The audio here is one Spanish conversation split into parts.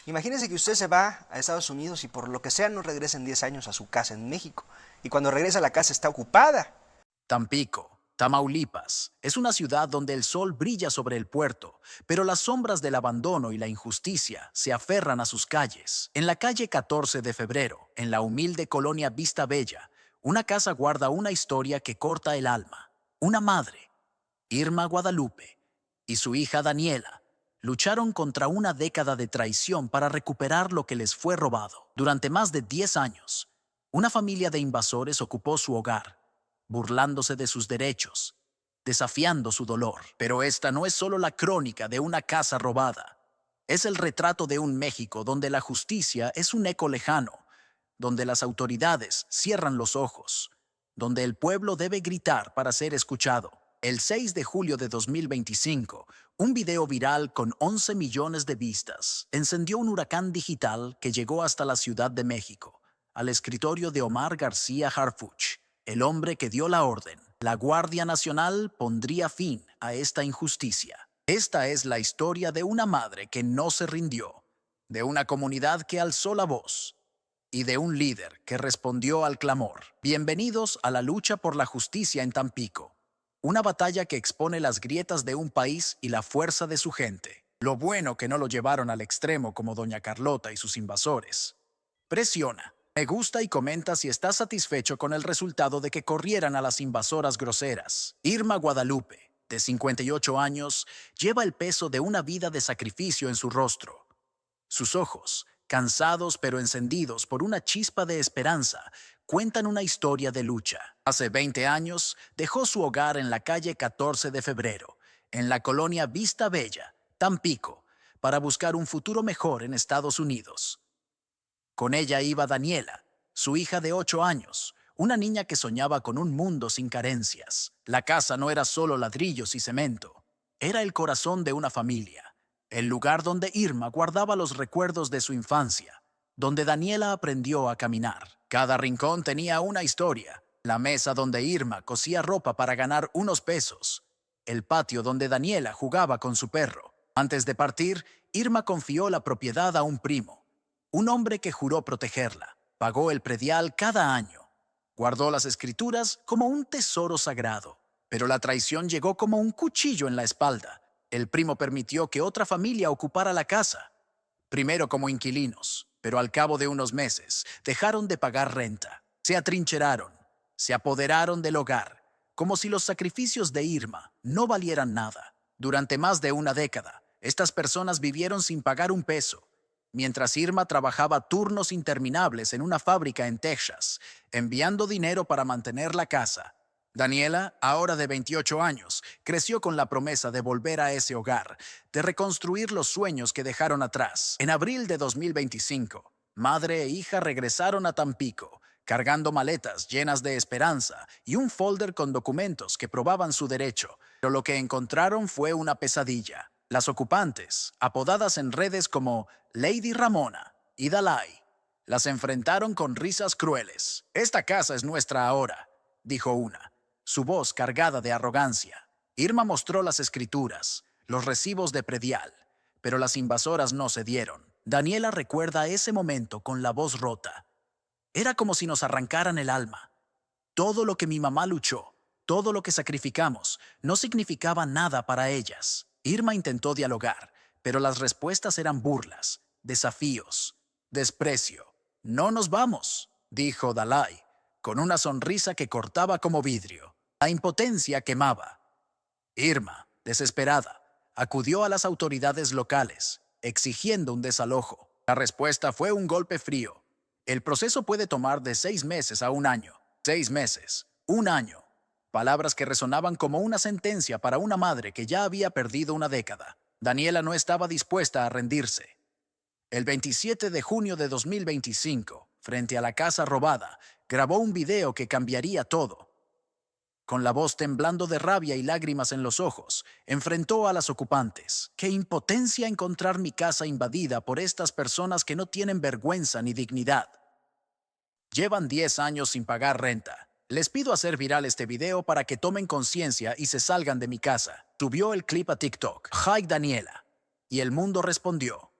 Imagínese que usted se va a Estados Unidos y por lo que sea no regresa en 10 años a su casa en México. Y cuando regresa la casa está ocupada. Tampico, Tamaulipas, es una ciudad donde el sol brilla sobre el puerto, pero las sombras del abandono y la injusticia se aferran a sus calles. En la calle 14 de Febrero, en la humilde colonia Vista Bella, una casa guarda una historia que corta el alma. Una madre, Irma Guadalupe, y su hija Daniela lucharon contra una década de traición para recuperar lo que les fue robado. Durante más de 10 años, una familia de invasores ocupó su hogar, burlándose de sus derechos, desafiando su dolor. Pero esta no es solo la crónica de una casa robada. Es el retrato de un México donde la justicia es un eco lejano, donde las autoridades cierran los ojos, donde el pueblo debe gritar para ser escuchado. El 6 de julio de 2025, un video viral con 11 millones de vistas encendió un huracán digital que llegó hasta la Ciudad de México, al escritorio de Omar García Harfuch, el hombre que dio la orden. La Guardia Nacional pondría fin a esta injusticia. Esta es la historia de una madre que no se rindió, de una comunidad que alzó la voz y de un líder que respondió al clamor. Bienvenidos a la lucha por la justicia en Tampico, una batalla que expone las grietas de un país y la fuerza de su gente. Lo bueno que no lo llevaron al extremo como Doña Carlota y sus invasores. Presiona, me gusta y comenta si estás satisfecho con el resultado de que corrieran a las invasoras groseras. Irma Guadalupe, de 58 años, lleva el peso de una vida de sacrificio en su rostro. Sus ojos, cansados pero encendidos por una chispa de esperanza, cuentan una historia de lucha. Hace 20 años dejó su hogar en la calle 14 de Febrero, en la colonia Vista Bella, Tampico, para buscar un futuro mejor en Estados Unidos. Con ella iba Daniela, su hija de 8 años, una niña que soñaba con un mundo sin carencias. La casa no era solo ladrillos y cemento, era el corazón de una familia, el lugar donde Irma guardaba los recuerdos de su infancia, donde Daniela aprendió a caminar. Cada rincón tenía una historia: la mesa donde Irma cosía ropa para ganar unos pesos, el patio donde Daniela jugaba con su perro. Antes de partir, Irma confió la propiedad a un primo, un hombre que juró protegerla. Pagó el predial cada año. Guardó las escrituras como un tesoro sagrado. Pero la traición llegó como un cuchillo en la espalda. El primo permitió que otra familia ocupara la casa, primero como inquilinos, pero al cabo de unos meses dejaron de pagar renta. Se atrincheraron, se apoderaron del hogar, como si los sacrificios de Irma no valieran nada. Durante más de una década, estas personas vivieron sin pagar un peso, mientras Irma trabajaba turnos interminables en una fábrica en Texas, enviando dinero para mantener la casa. Daniela, ahora de 28 años, creció con la promesa de volver a ese hogar, de reconstruir los sueños que dejaron atrás. En abril de 2025, madre e hija regresaron a Tampico, cargando maletas llenas de esperanza y un folder con documentos que probaban su derecho. Pero lo que encontraron fue una pesadilla. Las ocupantes, apodadas en redes como Lady Ramona y Dalai, las enfrentaron con risas crueles. «Esta casa es nuestra ahora», dijo una, su voz cargada de arrogancia. Irma mostró las escrituras, los recibos de predial, pero las invasoras no cedieron. Daniela recuerda ese momento con la voz rota. Era como si nos arrancaran el alma. Todo lo que mi mamá luchó, todo lo que sacrificamos, no significaba nada para ellas. Irma intentó dialogar, pero las respuestas eran burlas, desafíos, desprecio. «No nos vamos», dijo Dalai, con una sonrisa que cortaba como vidrio. La impotencia quemaba. Irma, desesperada, acudió a las autoridades locales, exigiendo un desalojo. La respuesta fue un golpe frío. «El proceso puede tomar de 6 meses a un año». 6 meses, un año. Palabras que resonaban como una sentencia para una madre que ya había perdido una década. Daniela no estaba dispuesta a rendirse. El 27 de junio de 2025, frente a la casa robada, grabó un video que cambiaría todo. Con la voz temblando de rabia y lágrimas en los ojos, enfrentó a las ocupantes. «Qué impotencia encontrar mi casa invadida por estas personas que no tienen vergüenza ni dignidad. Llevan 10 años sin pagar renta. Les pido hacer viral este video para que tomen conciencia y se salgan de mi casa». Subió el clip a TikTok, Hi Daniela, y el mundo respondió.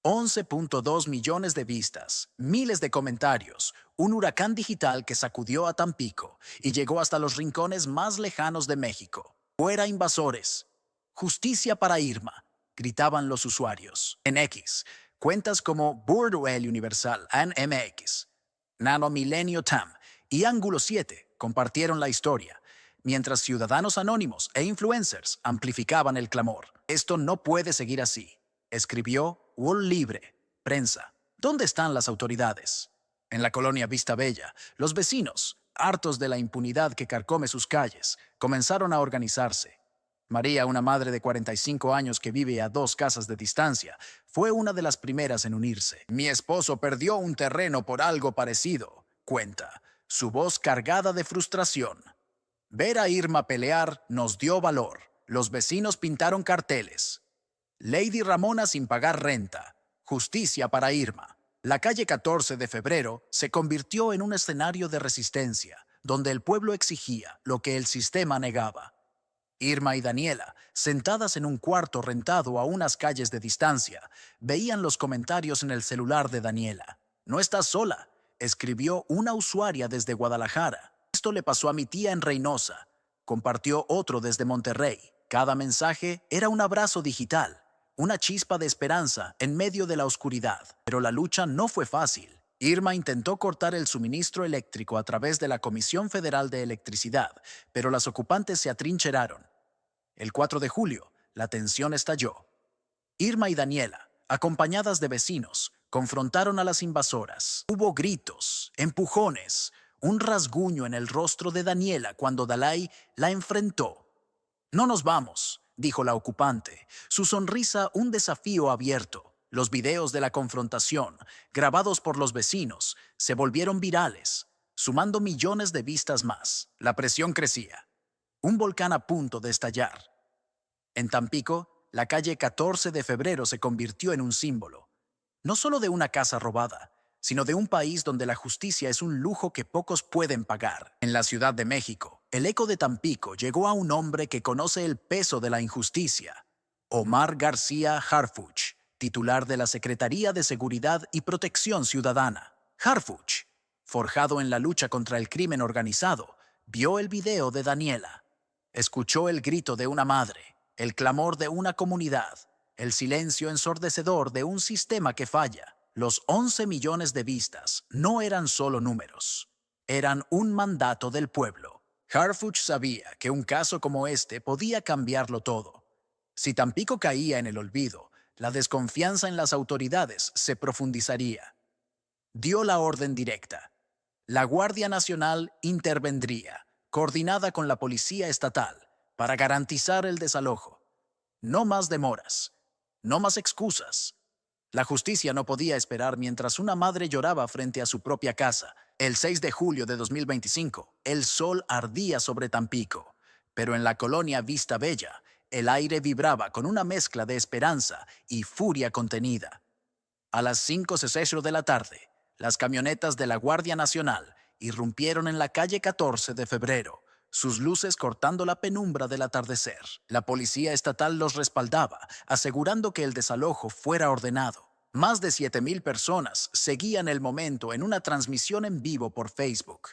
11.2 millones de vistas, miles de comentarios, un huracán digital que sacudió a Tampico y llegó hasta los rincones más lejanos de México. ¡Fuera invasores! ¡Justicia para Irma!, gritaban los usuarios. En X, cuentas como Burduel Universal NMX, Nano Milenio Tam y Ángulo 7 compartieron la historia, mientras ciudadanos anónimos e influencers amplificaban el clamor. Esto no puede seguir así, escribió World Libre, prensa. ¿Dónde están las autoridades? En la colonia Vista Bella, los vecinos, hartos de la impunidad que carcome sus calles, comenzaron a organizarse. María, una madre de 45 años que vive a 2 casas de distancia, fue una de las primeras en unirse. Mi esposo perdió un terreno por algo parecido, cuenta, su voz cargada de frustración. Ver a Irma pelear nos dio valor. Los vecinos pintaron carteles. Lady Ramona sin pagar renta. Justicia para Irma. La calle 14 de febrero se convirtió en un escenario de resistencia, donde el pueblo exigía lo que el sistema negaba. Irma y Daniela, sentadas en un cuarto rentado a unas calles de distancia, veían los comentarios en el celular de Daniela. «No estás sola», escribió una usuaria desde Guadalajara. «Esto le pasó a mi tía en Reynosa», compartió otro desde Monterrey. Cada mensaje era un abrazo digital, una chispa de esperanza en medio de la oscuridad. Pero la lucha no fue fácil. Irma intentó cortar el suministro eléctrico a través de la Comisión Federal de Electricidad, pero las ocupantes se atrincheraron. El 4 de julio, la tensión estalló. Irma y Daniela, acompañadas de vecinos, confrontaron a las invasoras. Hubo gritos, empujones, un rasguño en el rostro de Daniela cuando Dalai la enfrentó. «No nos vamos», dijo la ocupante, su sonrisa un desafío abierto. Los videos de la confrontación, grabados por los vecinos, se volvieron virales, sumando millones de vistas más. La presión crecía. Un volcán a punto de estallar. En Tampico, la calle 14 de febrero se convirtió en un símbolo, no solo de una casa robada, sino de un país donde la justicia es un lujo que pocos pueden pagar. En la Ciudad de México, el eco de Tampico llegó a un hombre que conoce el peso de la injusticia: Omar García Harfuch, titular de la Secretaría de Seguridad y Protección Ciudadana. Harfuch, forjado en la lucha contra el crimen organizado, vio el video de Daniela. Escuchó el grito de una madre, el clamor de una comunidad, el silencio ensordecedor de un sistema que falla. Los 11 millones de vistas no eran solo números, eran un mandato del pueblo. Harfuch sabía que un caso como este podía cambiarlo todo. Si Tampico caía en el olvido, la desconfianza en las autoridades se profundizaría. Dio la orden directa. La Guardia Nacional intervendría, coordinada con la Policía Estatal, para garantizar el desalojo. No más demoras, no más excusas. La justicia no podía esperar mientras una madre lloraba frente a su propia casa. El 6 de julio de 2025, el sol ardía sobre Tampico, pero en la colonia Vista Bella, el aire vibraba con una mezcla de esperanza y furia contenida. A las 5:06 de la tarde, las camionetas de la Guardia Nacional irrumpieron en la calle 14 de febrero, sus luces cortando la penumbra del atardecer. La policía estatal los respaldaba, asegurando que el desalojo fuera ordenado. Más de 7,000 personas seguían el momento en una transmisión en vivo por Facebook,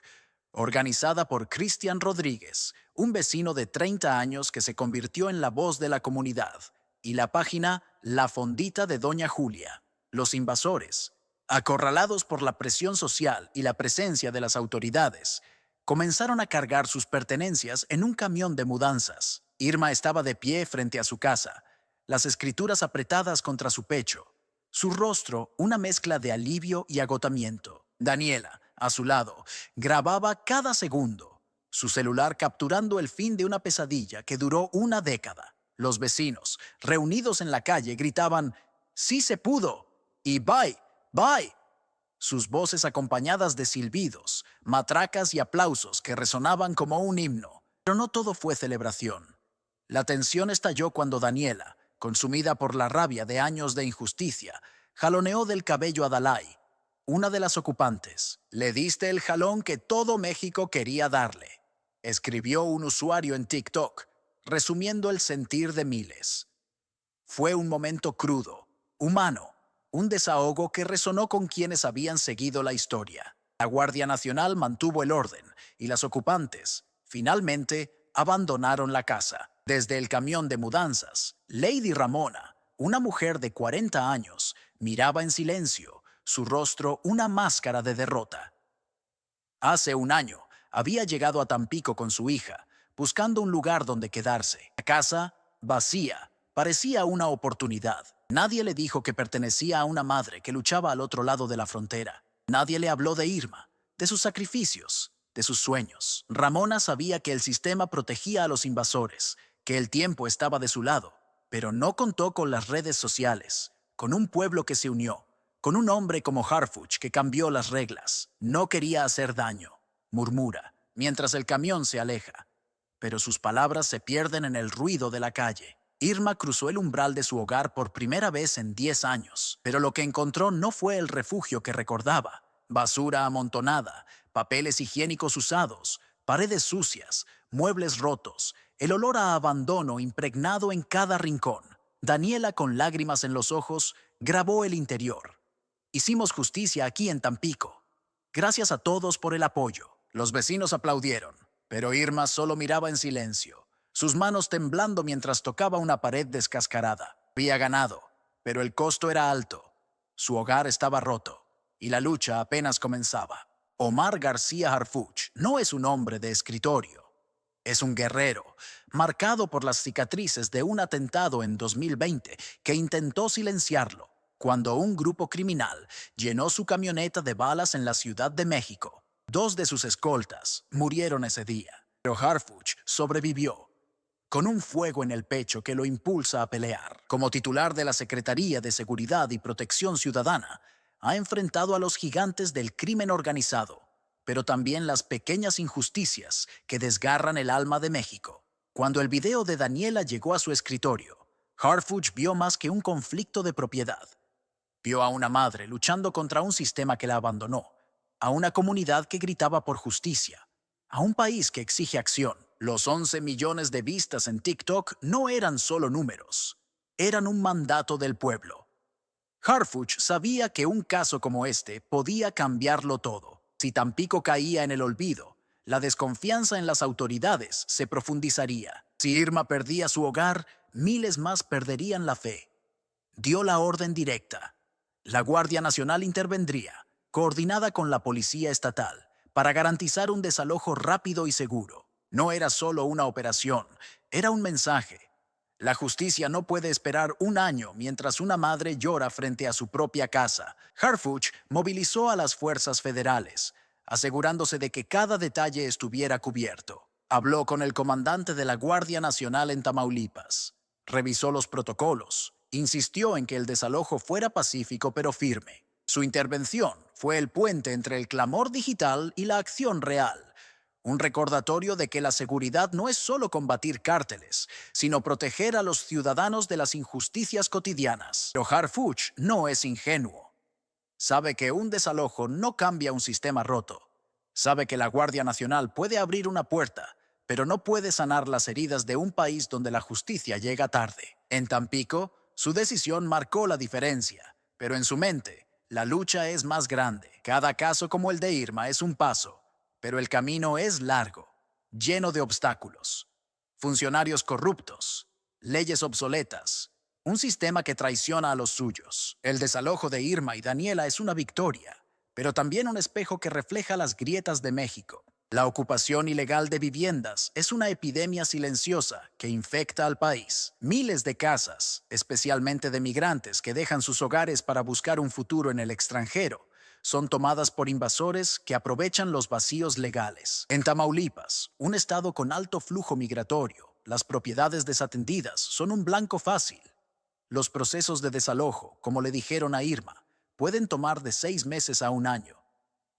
organizada por Cristian Rodríguez, un vecino de 30 años que se convirtió en la voz de la comunidad, y la página La Fondita de Doña Julia. Los invasores, acorralados por la presión social y la presencia de las autoridades, comenzaron a cargar sus pertenencias en un camión de mudanzas. Irma estaba de pie frente a su casa, las escrituras apretadas contra su pecho, su rostro una mezcla de alivio y agotamiento. Daniela, a su lado, grababa cada segundo, su celular capturando el fin de una pesadilla que duró una década. Los vecinos, reunidos en la calle, gritaban «¡Sí se pudo!» y «¡Bye! ¡Bye!», sus voces acompañadas de silbidos, matracas y aplausos que resonaban como un himno. Pero no todo fue celebración. La tensión estalló cuando Daniela, consumida por la rabia de años de injusticia, jaloneó del cabello a Dalai, una de las ocupantes. «Le diste el jalón que todo México quería darle», escribió un usuario en TikTok, resumiendo el sentir de miles. Fue un momento crudo, humano, un desahogo que resonó con quienes habían seguido la historia. La Guardia Nacional mantuvo el orden y las ocupantes, finalmente, abandonaron la casa. Desde el camión de mudanzas, Lady Ramona, una mujer de 40 años, miraba en silencio, su rostro una máscara de derrota. Hace un año, había llegado a Tampico con su hija, buscando un lugar donde quedarse. La casa, vacía, parecía una oportunidad. Nadie le dijo que pertenecía a una madre que luchaba al otro lado de la frontera. Nadie le habló de Irma, de sus sacrificios, de sus sueños. Ramona sabía que el sistema protegía a los invasores, que el tiempo estaba de su lado, pero no contó con las redes sociales, con un pueblo que se unió, con un hombre como Harfuch que cambió las reglas. No quería hacer daño, murmura, mientras el camión se aleja. Pero sus palabras se pierden en el ruido de la calle. Irma cruzó el umbral de su hogar por primera vez en 10 años, pero lo que encontró no fue el refugio que recordaba. Basura amontonada, papeles higiénicos usados, paredes sucias, muebles rotos, el olor a abandono impregnado en cada rincón. Daniela, con lágrimas en los ojos, grabó el interior. Hicimos justicia aquí en Tampico. Gracias a todos por el apoyo. Los vecinos aplaudieron, pero Irma solo miraba en silencio, sus manos temblando mientras tocaba una pared descascarada. Había ganado, pero el costo era alto. Su hogar estaba roto, y la lucha apenas comenzaba. Omar García Harfuch no es un hombre de escritorio. Es un guerrero, marcado por las cicatrices de un atentado en 2020 que intentó silenciarlo, cuando un grupo criminal llenó su camioneta de balas en la Ciudad de México. 2 de sus escoltas murieron ese día, pero Harfuch sobrevivió, con un fuego en el pecho que lo impulsa a pelear. Como titular de la Secretaría de Seguridad y Protección Ciudadana, ha enfrentado a los gigantes del crimen organizado, pero también las pequeñas injusticias que desgarran el alma de México. Cuando el video de Daniela llegó a su escritorio, Harfuch vio más que un conflicto de propiedad. Vio a una madre luchando contra un sistema que la abandonó, a una comunidad que gritaba por justicia, a un país que exige acción. Los 11 millones de vistas en TikTok no eran solo números, eran un mandato del pueblo. Harfuch sabía que un caso como este podía cambiarlo todo. Si Tampico caía en el olvido, la desconfianza en las autoridades se profundizaría. Si Irma perdía su hogar, miles más perderían la fe. Dio la orden directa. La Guardia Nacional intervendría, coordinada con la Policía Estatal, para garantizar un desalojo rápido y seguro. No era solo una operación, era un mensaje. La justicia no puede esperar un año mientras una madre llora frente a su propia casa. Harfuch movilizó a las fuerzas federales, asegurándose de que cada detalle estuviera cubierto. Habló con el comandante de la Guardia Nacional en Tamaulipas. Revisó los protocolos. Insistió en que el desalojo fuera pacífico pero firme. Su intervención fue el puente entre el clamor digital y la acción real. Un recordatorio de que la seguridad no es solo combatir cárteles, sino proteger a los ciudadanos de las injusticias cotidianas. Pero Harfuch no es ingenuo. Sabe que un desalojo no cambia un sistema roto. Sabe que la Guardia Nacional puede abrir una puerta, pero no puede sanar las heridas de un país donde la justicia llega tarde. En Tampico, su decisión marcó la diferencia, pero en su mente, la lucha es más grande. Cada caso como el de Irma es un paso, pero el camino es largo, lleno de obstáculos. Funcionarios corruptos, leyes obsoletas, un sistema que traiciona a los suyos. El desalojo de Irma y Daniela es una victoria, pero también un espejo que refleja las grietas de México. La ocupación ilegal de viviendas es una epidemia silenciosa que infecta al país. Miles de casas, especialmente de migrantes que dejan sus hogares para buscar un futuro en el extranjero, son tomadas por invasores que aprovechan los vacíos legales. En Tamaulipas, un estado con alto flujo migratorio, las propiedades desatendidas son un blanco fácil. Los procesos de desalojo, como le dijeron a Irma, pueden tomar de 6 meses a un año.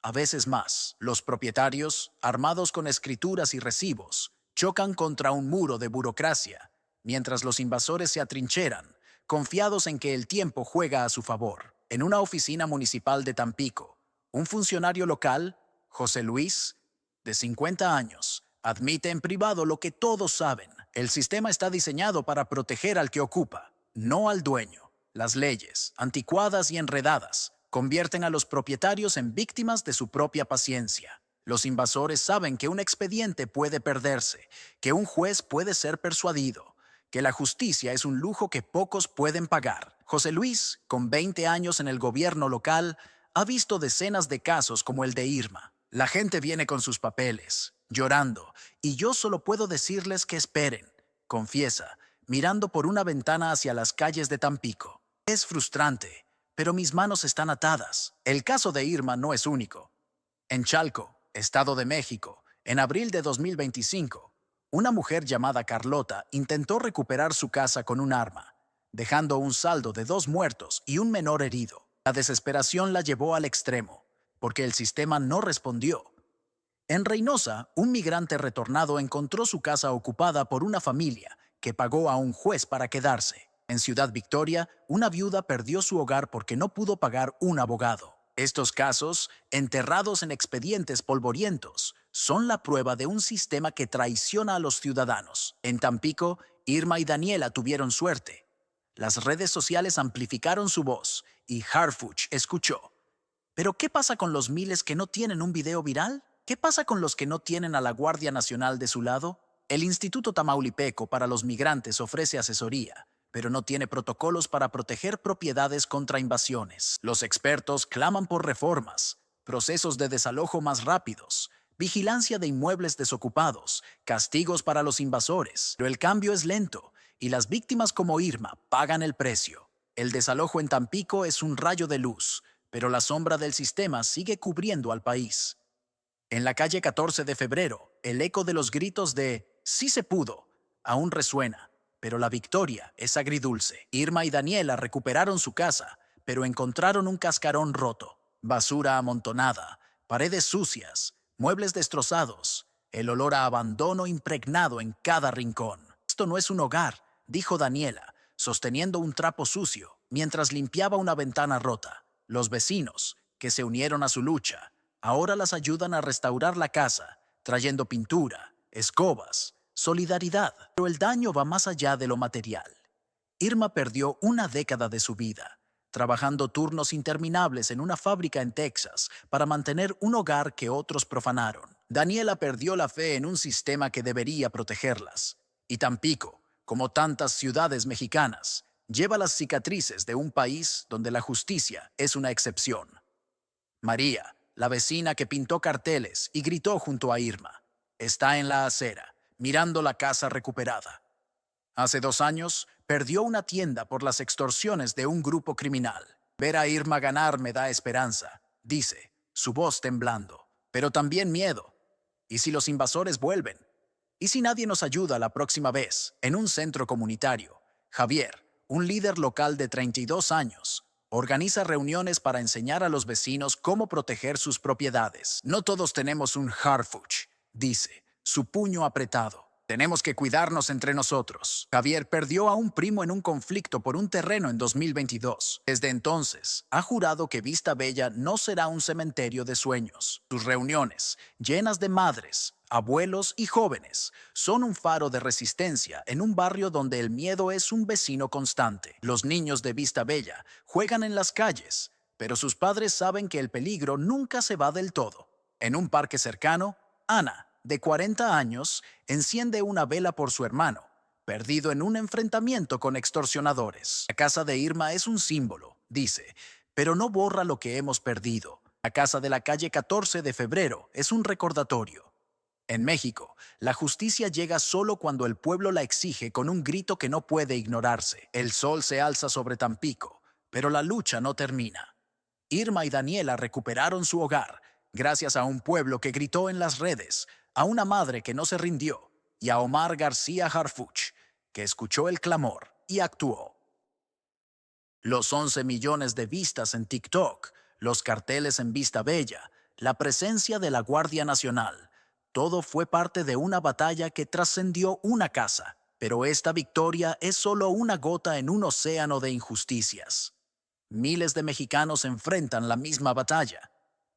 A veces más. Los propietarios, armados con escrituras y recibos, chocan contra un muro de burocracia, mientras los invasores se atrincheran, confiados en que el tiempo juega a su favor. En una oficina municipal de Tampico, un funcionario local, José Luis, de 50 años, admite en privado lo que todos saben. El sistema está diseñado para proteger al que ocupa, no al dueño. Las leyes, anticuadas y enredadas, convierten a los propietarios en víctimas de su propia paciencia. Los invasores saben que un expediente puede perderse, que un juez puede ser persuadido, que la justicia es un lujo que pocos pueden pagar. José Luis, con 20 años en el gobierno local, ha visto decenas de casos como el de Irma. La gente viene con sus papeles, llorando, y yo solo puedo decirles que esperen, confiesa, mirando por una ventana hacia las calles de Tampico. Es frustrante, pero mis manos están atadas. El caso de Irma no es único. En Chalco, Estado de México, en abril de 2025, una mujer llamada Carlota intentó recuperar su casa con un arma, dejando un saldo de 2 muertos y un menor herido. La desesperación la llevó al extremo, porque el sistema no respondió. En Reynosa, un migrante retornado encontró su casa ocupada por una familia que pagó a un juez para quedarse. En Ciudad Victoria, una viuda perdió su hogar porque no pudo pagar un abogado. Estos casos, enterrados en expedientes polvorientos, son la prueba de un sistema que traiciona a los ciudadanos. En Tampico, Irma y Daniela tuvieron suerte. Las redes sociales amplificaron su voz y Harfuch escuchó. ¿Pero qué pasa con los miles que no tienen un video viral? ¿Qué pasa con los que no tienen a la Guardia Nacional de su lado? El Instituto Tamaulipeco para los Migrantes ofrece asesoría, pero no tiene protocolos para proteger propiedades contra invasiones. Los expertos claman por reformas, procesos de desalojo más rápidos, vigilancia de inmuebles desocupados, castigos para los invasores. Pero el cambio es lento y las víctimas como Irma pagan el precio. El desalojo en Tampico es un rayo de luz, pero la sombra del sistema sigue cubriendo al país. En la calle 14 de febrero, el eco de los gritos de «Sí se pudo» aún resuena, pero la victoria es agridulce. Irma y Daniela recuperaron su casa, pero encontraron un cascarón roto, basura amontonada, paredes sucias, muebles destrozados, el olor a abandono impregnado en cada rincón. «Esto no es un hogar», dijo Daniela, sosteniendo un trapo sucio, mientras limpiaba una ventana rota. Los vecinos, que se unieron a su lucha, ahora las ayudan a restaurar la casa, trayendo pintura, escobas, solidaridad. Pero el daño va más allá de lo material. Irma perdió una década de su vida, trabajando turnos interminables en una fábrica en Texas para mantener un hogar que otros profanaron. Daniela perdió la fe en un sistema que debería protegerlas. Y Tampico, como tantas ciudades mexicanas, lleva las cicatrices de un país donde la justicia es una excepción. María, la vecina que pintó carteles y gritó junto a Irma, está en la acera, mirando la casa recuperada. Hace 2 años, perdió una tienda por las extorsiones de un grupo criminal. Ver a Irma ganar me da esperanza, dice, su voz temblando, pero también miedo. ¿Y si los invasores vuelven? ¿Y si nadie nos ayuda la próxima vez? En un centro comunitario, Javier, un líder local de 32 años, organiza reuniones para enseñar a los vecinos cómo proteger sus propiedades. No todos tenemos un Harfuch, dice, su puño apretado. Tenemos que cuidarnos entre nosotros. Javier perdió a un primo en un conflicto por un terreno en 2022. Desde entonces, ha jurado que Vista Bella no será un cementerio de sueños. Sus reuniones, llenas de madres, abuelos y jóvenes, son un faro de resistencia en un barrio donde el miedo es un vecino constante. Los niños de Vista Bella juegan en las calles, pero sus padres saben que el peligro nunca se va del todo. En un parque cercano, Ana, de 40 años, enciende una vela por su hermano, perdido en un enfrentamiento con extorsionadores. La casa de Irma es un símbolo, dice, pero no borra lo que hemos perdido. La casa de la calle 14 de febrero es un recordatorio. En México, la justicia llega solo cuando el pueblo la exige con un grito que no puede ignorarse. El sol se alza sobre Tampico, pero la lucha no termina. Irma y Daniela recuperaron su hogar, gracias a un pueblo que gritó en las redes, a una madre que no se rindió y a Omar García Harfuch, que escuchó el clamor y actuó. Los 11 millones de vistas en TikTok, los carteles en Vista Bella, la presencia de la Guardia Nacional, todo fue parte de una batalla que trascendió una casa, pero esta victoria es solo una gota en un océano de injusticias. Miles de mexicanos enfrentan la misma batalla.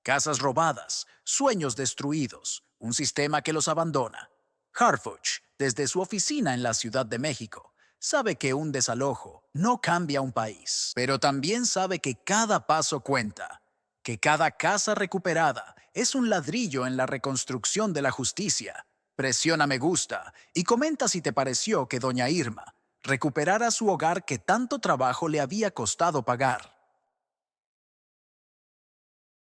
Casas robadas, sueños destruidos, un sistema que los abandona. Harfuch, desde su oficina en la Ciudad de México, sabe que un desalojo no cambia un país, pero también sabe que cada paso cuenta, que cada casa recuperada es un ladrillo en la reconstrucción de la justicia. Presiona me gusta y comenta si te pareció que doña Irma recuperara su hogar que tanto trabajo le había costado pagar.